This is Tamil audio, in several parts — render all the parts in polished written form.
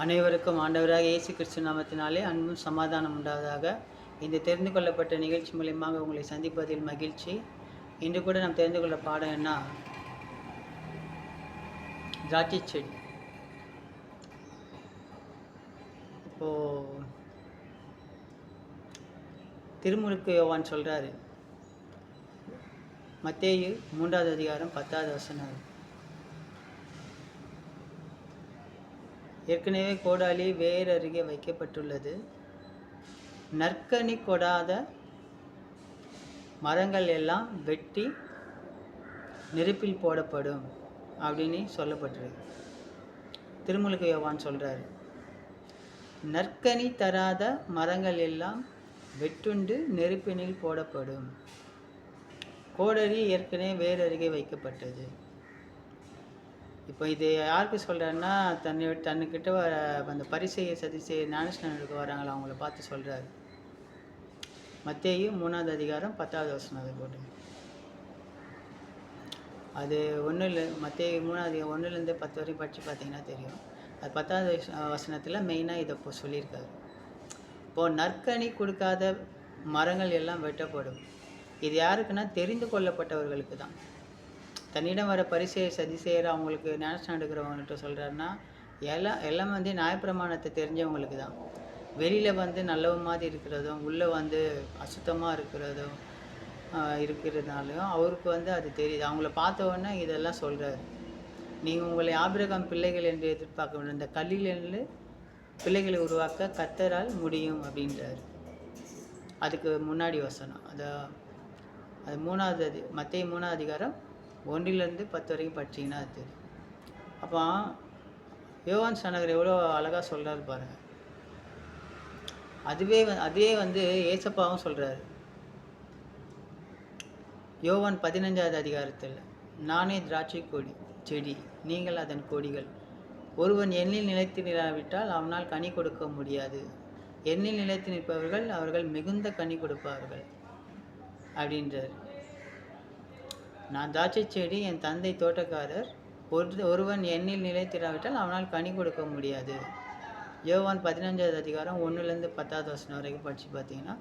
அனைவருக்கும் ஆண்டவராக இயேசு கிறிஸ்து நாமத்தினாலே அன்பும் சமாதானம் உண்டாவதாக. இந்த தெரிந்து கொள்ளப்பட்ட நிகழ்ச்சி மூலியமாக உங்களை சந்திப்பதில் மகிழ்ச்சி. இன்று கூட நாம் தெரிந்து கொள்ள பாடம் என்ன, திராட்சை செடி. இப்போ திருமுழுக்கு யோவான் சொல்றாரு, மத்தேயு 3வது அதிகாரம் 10வது வசனம். ஏற்கனவே கோடாலி வேர் அருகே வைக்கப்பட்டுள்ளது, நற்கனி கொடாத மரங்கள் எல்லாம் வெட்டி நெருப்பில் போடப்படும் அப்படின்னு சொல்லப்பட்டிருக்கு. திருமுழுக்கு யோவான் சொல்றாரு, நற்கனி தராத மரங்கள் எல்லாம் வெட்டுண்டு நெருப்பினில் போடப்படும். கோடரி ஏற்கனவே வேர் அருகே வைக்கப்பட்டது. இப்போ இது யாருக்கு சொல்கிறாருன்னா, தன்னுக்கிட்ட அந்த பரிசெய்ய சதிசெய்ய ஞானஸ்நானத்துக்கு வராங்களா அவங்கள பார்த்து சொல்கிறாரு. மத்தேயு 3வது அதிகாரம் 10வது வசனம். அதை போட்டு அது ஒன்றும் இல்லை, மத்தேயு 3வது 1லேருந்து 10 வரைக்கும் படித்து பார்த்தீங்கன்னா தெரியும். அது 10வது வசனத்தில் மெயினாக இதை இப்போ சொல்லியிருக்காரு. இப்போது நற்கனி கொடுக்காத மரங்கள் எல்லாம் வெட்டப்படும். இது யாருக்குன்னா, தெரிந்து கொள்ளப்பட்டவர்களுக்கு தான். தன்னிடம் வர பரிசெய்ய சதிசெய்யர் அவங்களுக்கு ஞானஸ்நானம் எடுக்கிறவங்கள்ட்ட சொல்கிறாருன்னா, எல்லாம் வந்து நியாயப்பிரமாணத்தை தெரிஞ்சவங்களுக்கு தான். வெளியில் வந்து நல்லவ மாதிரி இருக்கிறதும் உள்ளே வந்து அசுத்தமாக இருக்கிறதுனாலையும் அவருக்கு வந்து அது தெரியுது. அவங்கள பார்த்த உடனே இதெல்லாம் சொல்கிறாரு. நீங்கள் உங்களை ஆபிரகாம் பிள்ளைகள் என்று எதிர்பார்க்க வேண்டும், இந்த கல்லிலிருந்து பிள்ளைகளை உருவாக்க கர்த்தரால் முடியும் அப்படின்றாரு. அதுக்கு முன்னாடி வசனம் அது 3வது மத்தேயு 3வது அதிகாரம் 1லேருந்து 10 வரைக்கும் படிச்சிங்கன்னா அது தெரியும். அப்போ யோவான் ஸ்நானகர் எவ்வளோ அழகாக சொல்கிறாரு பாருங்கள். அதே வந்து ஏசப்பாவும் சொல்கிறாரு. யோவான் 15வது அதிகாரத்தில், நானே திராட்சை செடி, நீங்கள் அதன் கொடிகள். ஒருவன் எண்ணில் நிலைத்து நிலாவிட்டால் அவனால் கனி கொடுக்க முடியாது. எண்ணில் நிலைத்து நிற்பவர்கள் அவர்கள் மிகுந்த கனி கொடுப்பார்கள் அப்படின்றார். நான் திராட்சை செடி, என் தந்தை தோட்டக்காரர். ஒருவன் எண்ணில் நிலைத்திராவிட்டால் அவனால் கனி கொடுக்க முடியாது. யோவான் 15வது அதிகாரம் 1லேருந்து 10வது வசனம் வரைக்கும் படித்து பார்த்தீங்கன்னா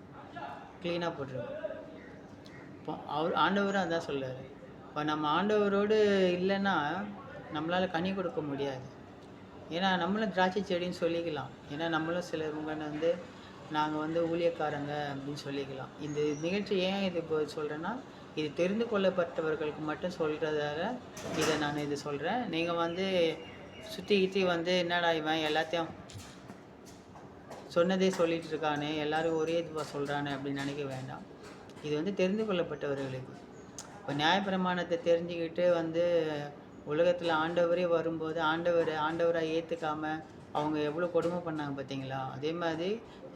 க்ளீனாக போட்டிருக்கோம். இப்போ ஆண்டவரும் அதான் சொல்கிறார். இப்போ நம்ம ஆண்டவரோடு இல்லைன்னா நம்மளால் கனி கொடுக்க முடியாது. ஏன்னா நம்மளும் திராட்சை செடின்னு சொல்லிக்கலாம். ஏன்னா நம்மளும் சிலவங்க வந்து நாங்கள் வந்து ஊழியக்காரங்க அப்படின்னு சொல்லிக்கலாம். இந்த நிகழ்ச்சி ஏன் இது இப்போ சொல்கிறேன்னா, இது தெரிந்து கொள்ளப்பட்டவர்களுக்கு மட்டும் சொல்கிறதால இதை நான் இது சொல்கிறேன். நீங்கள் வந்து சுற்றி வந்து என்னடா இவன் எல்லாத்தையும் சொன்னதே சொல்லிகிட்டு இருக்கானே, எல்லோரும் ஒரே இதுவாக சொல்கிறானே அப்படின்னு நினைக்க வேண்டாம். இது வந்து தெரிந்து கொள்ளப்பட்டவர்களுக்கு. இப்போ நியாயப்பிரமாணத்தை தெரிஞ்சுக்கிட்டு வந்து உலகத்தில் ஆண்டவரே வரும்போது ஆண்டவராக ஏற்றுக்காமல் அவங்க எவ்வளோ கொடுமை பண்ணாங்க பார்த்தீங்களா? அதே மாதிரி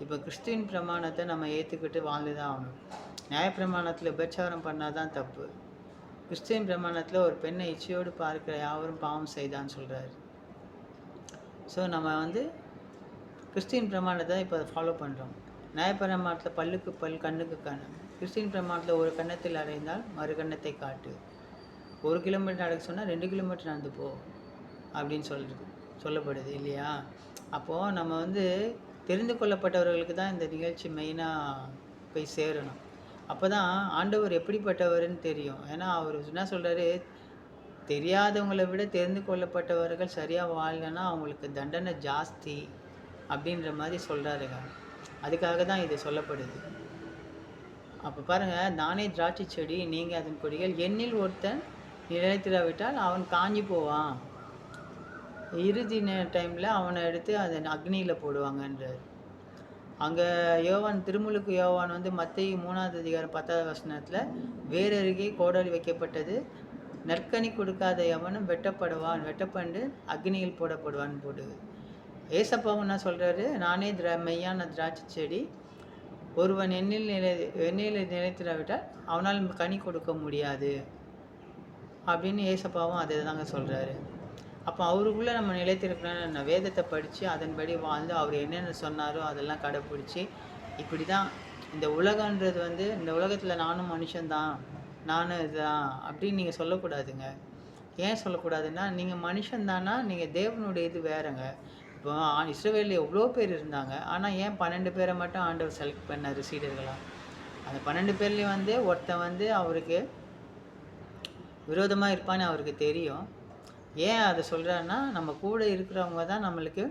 இப்போ கிறிஸ்துவின் பிரமாணத்தை நம்ம ஏற்றுக்கிட்டு வாழ்ந்து தான் ஆகணும். நியாயப்பிரமாணத்தில் விபச்சாரம் பண்ணால் தான் தப்பு. கிறிஸ்துவின் பிரமாணத்தில் ஒரு பெண்ணை இச்சையோடு பார்க்கிற யாவரும் பாவம் செய்தான்னு சொல்கிறாரு. ஸோ நம்ம வந்து கிறிஸ்துவின் பிரமாணத்தை இப்போ அதை ஃபாலோ பண்ணுறோம். நியாயப்பிரமாணத்தில் பல்லுக்கு பல், கண்ணுக்கு கண். கிறிஸ்துவின் பிரமாணத்தில் ஒரு கன்னத்தில் அறைந்தால் மறு கன்னத்தை காட்டு. 1 கிலோமீட்டர் நடக்க சொன்னால் 2 கிலோமீட்டர் நடந்து போ அப்படின்னு சொல்லப்படுது இல்லையா? அப்போது நம்ம வந்து தெரிந்து கொள்ளப்பட்டவர்களுக்கு தான் இந்த நிகழ்ச்சி மெயினாக போய் சேரணும். அப்போ தான் ஆண்டவர் எப்படிப்பட்டவர்னு தெரியும். ஏன்னா அவர் என்ன சொல்கிறாரு, தெரியாதவங்களை விட தெரிந்து கொள்ளப்பட்டவர்கள் சரியாக வாழ்கன்னா அவங்களுக்கு தண்டனை ஜாஸ்தி அப்படின்ற மாதிரி சொல்கிறாருங்க. அதுக்காக தான் இது சொல்லப்படுது. அப்போ பாருங்கள், நானே திராட்சை செடி, நீங்கள் அதன் கொடிகள். எண்ணில் ஒருத்தன் நிலைத்திராவிட்டால் அவன் காஞ்சி போவான். இறுதி டைமில் அவனை எடுத்து அதை அக்னியில் போடுவாங்கன்றார். அங்கே திருமுழுக்கு யோவான் வந்து மத்தேயு 3வது அதிகாரம் 10வது வசனத்தில், வேறருகே கோடாலி வைக்கப்பட்டது, நற்கனி கொடுக்காத எவனும் வெட்டப்பண்டு அக்னியில் போடப்படுவான்னு போடுது. ஏசப்பாவும் என்ன சொல்கிறாரு, நானே மெய்யான திராட்சை செடி, ஒருவன் எண்ணில் நிலைத்திராவிட்டால் அவனால் கனி கொடுக்க முடியாது அப்படின்னு ஏசப்பாவும் அதை தாங்க சொல்கிறாரு. அப்போ அவருக்குள்ளே நம்ம நிலைத்திருக்கணும்னு வேதத்தை படித்து அதன்படி வாழ்ந்து அவர் என்னென்ன சொன்னாரோ அதெல்லாம் கடைப்பிடிச்சி, இப்படி தான் இந்த உலகன்றது வந்து, இந்த உலகத்தில் நானும் மனுஷன்தான், நானும் இதுதான் அப்படின்னு நீங்கள் சொல்லக்கூடாதுங்க. ஏன் சொல்லக்கூடாதுன்னா, நீங்கள் மனுஷன்தானா, நீங்கள் தேவனுடைய இது வேறங்க. இப்போ இப்போ இஸ்ரவேலில் எவ்வளோ பேர் இருந்தாங்க, ஆனால் ஏன் 12 பேரை மட்டும் ஆண்டவர் செலக்ட் பண்ணார் சீடர்களாக? அந்த 12 பேர்லேயும் வந்து ஒருத்தன் வந்து அவருக்கு விரோதமாக இருப்பான்னு அவருக்கு தெரியும். ஏன் அதை சொல்கிறாருன்னா, நம்ம கூட இருக்கிறவங்க தான் நம்மளுக்கு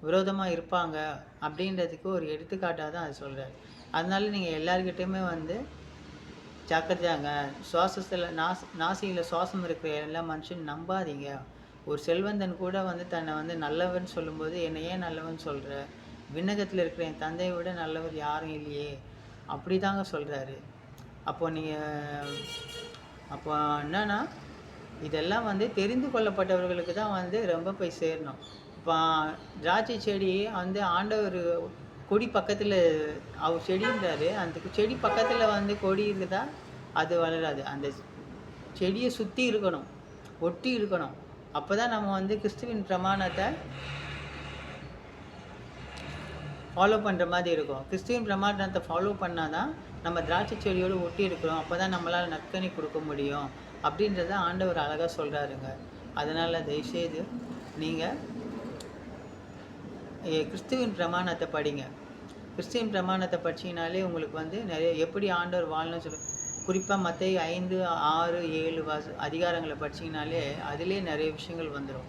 விரோதமாக இருப்பாங்க அப்படின்றதுக்கு ஒரு எடுத்துக்காட்டாக தான் அது சொல்கிறார். அதனால நீங்கள் எல்லாருக்கிட்டையுமே வந்து ஜாக்கிரதையாங்க. சுவாசத்தில் நாசியில் சுவாசம் இருக்கிற எல்லா மனுஷனும் நம்பாதீங்க. ஒரு செல்வந்தன் கூட வந்து தன்னை வந்து நல்லவன் சொல்லும்போது, என்னை ஏன் நல்லவன் சொல்கிற, விண்ணகத்தில் இருக்கிற என் தந்தையை விட நல்லவர் யாரும் இல்லையே, அப்படி தாங்க சொல்கிறாரு. அப்போ என்னன்னா, இதெல்லாம் வந்து தெரிந்து கொள்ளப்பட்டவர்களுக்கு தான் வந்து ரொம்ப போய் சேரணும். இப்போ திராட்சை செடி வந்து ஆண்டவர் கொடி பக்கத்தில் அவர் செடின்றாரு, அந்த செடி பக்கத்தில் வந்து கொடி இருக்குதா, அது வளராது. அந்த செடியை சுற்றி இருக்கணும், ஒட்டி இருக்கணும். அப்போ தான் நம்ம வந்து கிறிஸ்துவின் பிரமாணத்தை ஃபாலோ பண்ணுற மாதிரி இருக்கும். கிறிஸ்துவின் பிரமாணத்தை ஃபாலோ பண்ணால் தான் நம்ம திராட்சை செடியோடு ஒட்டி இருக்கிறோம். அப்போ தான் நம்மளால் நற்கனி கொடுக்க முடியும் அப்படின்றத ஆண்டவர் அழகாக சொல்கிறாருங்க. அதனால் தயவுசெய்து நீங்கள் கிறிஸ்துவின் பிரமாணத்தை படிங்க. கிறிஸ்துவின் பிரமாணத்தை படிச்சிங்கனாலே உங்களுக்கு வந்து நிறைய எப்படி ஆண்டவர் வாழணும்னு சொல்லி, குறிப்பாக மத்தேயு 5, 6, 7 அதிகாரங்களை படிச்சிங்கனாலே அதிலே நிறைய விஷயங்கள் வந்துடும்.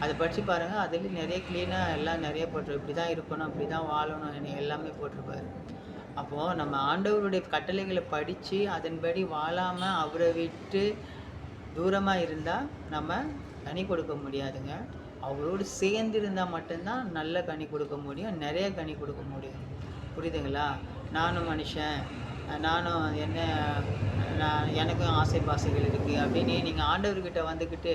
அதை படித்து பாருங்கள். அதுலேயும் நிறைய க்ளீனாக எல்லாம் நிறைய போட்டிருக்கும். இப்படி தான் இருக்கணும், இப்படி தான் வாழணும், எல்லாமே போட்டிருப்பாரு. அப்போது நம்ம ஆண்டவருடைய கட்டளைகளை படித்து அதன்படி வாழாமல் அவரை விட்டு தூரமாக இருந்தால் நம்ம கனி கொடுக்க முடியாதுங்க. அவரோடு சேர்ந்து இருந்தால் மட்டும்தான் நல்ல கனி கொடுக்க முடியும், நிறைய கனி கொடுக்க முடியும். புரியுதுங்களா? நானும் மனுஷன், நானும் எனக்கும் ஆசை பாசைகள் இருக்குது அப்படின்னு நீங்கள் ஆண்டவர்கிட்ட வந்துக்கிட்டு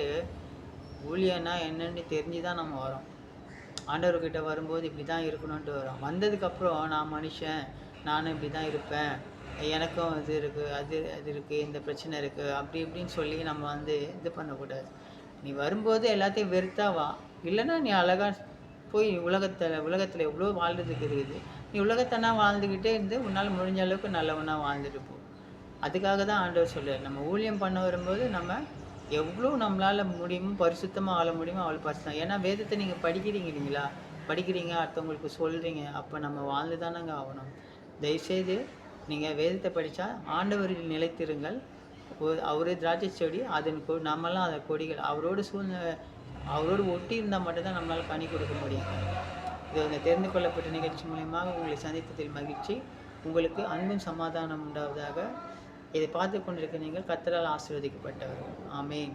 ஊழியன்னா என்னன்னு தெரிஞ்சு தான் நம்ம வரோம். ஆண்டவர்கிட்ட வரும்போது இப்படி தான் இருக்கணுன்ட்டு வரோம். வந்ததுக்கப்புறம் நான் மனுஷன், நானும் இப்படி தான் இருப்பேன், எனக்கும் இது இருக்குது, அது இருக்குது, இந்த பிரச்சனை இருக்குது, அப்படி இப்படின்னு சொல்லி நம்ம வந்து இது பண்ணக்கூடாது. நீ வரும்போது எல்லாத்தையும் வெறுத்தா வா, இல்லைன்னா நீ அழகாக போய் உலகத்தில் எவ்வளோ வாழ்றதுக்கு இருக்குது. நீ உலகத்தனா வாழ்ந்துக்கிட்டே இருந்து உன்னால் முடிஞ்ச அளவுக்கு நல்லவனாக வாழ்ந்துட்டு போ. அதுக்காக தான் ஆண்டவர் சொல்கிறார். நம்ம ஊழியம் பண்ண வரும்போது நம்ம எவ்வளோ நம்மளால் முடியுமோ பரிசுத்தமாக வாழ முடியுமோ அவ்வளோ பரிசுத்தம். ஏன்னா வேதத்தை நீங்கள் படிக்கிறீங்க இல்லைங்களா, படிக்கிறீங்க, அடுத்தவங்களுக்கு சொல்கிறீங்க, அப்போ நம்ம வாழ்ந்து தானங்க ஆகணும். தயவுசெய்து நீங்கள் வேதத்தை படித்தா ஆண்டவரில் நிலைத்திருங்கள். அவரே திராட்சை செடி, அதன் நம்மலாம் அதை கொடிகள். அவரோடு ஒட்டி இருந்தால் மட்டும்தான் நம்மளால் கனி கொடுக்க முடியும். இது அந்த தெரிந்து கொள்ளப்பட்ட நிகழ்ச்சி மூலமாக உங்களை சந்தித்ததில் மகிழ்ச்சி. உங்களுக்கு அன்பும் சமாதானம் உண்டாவதாக. இதை பார்த்து கொண்டிருக்க நீங்கள் கர்த்தரால் ஆசீர்வதிக்கப்பட்டவர்கள். ஆமென்.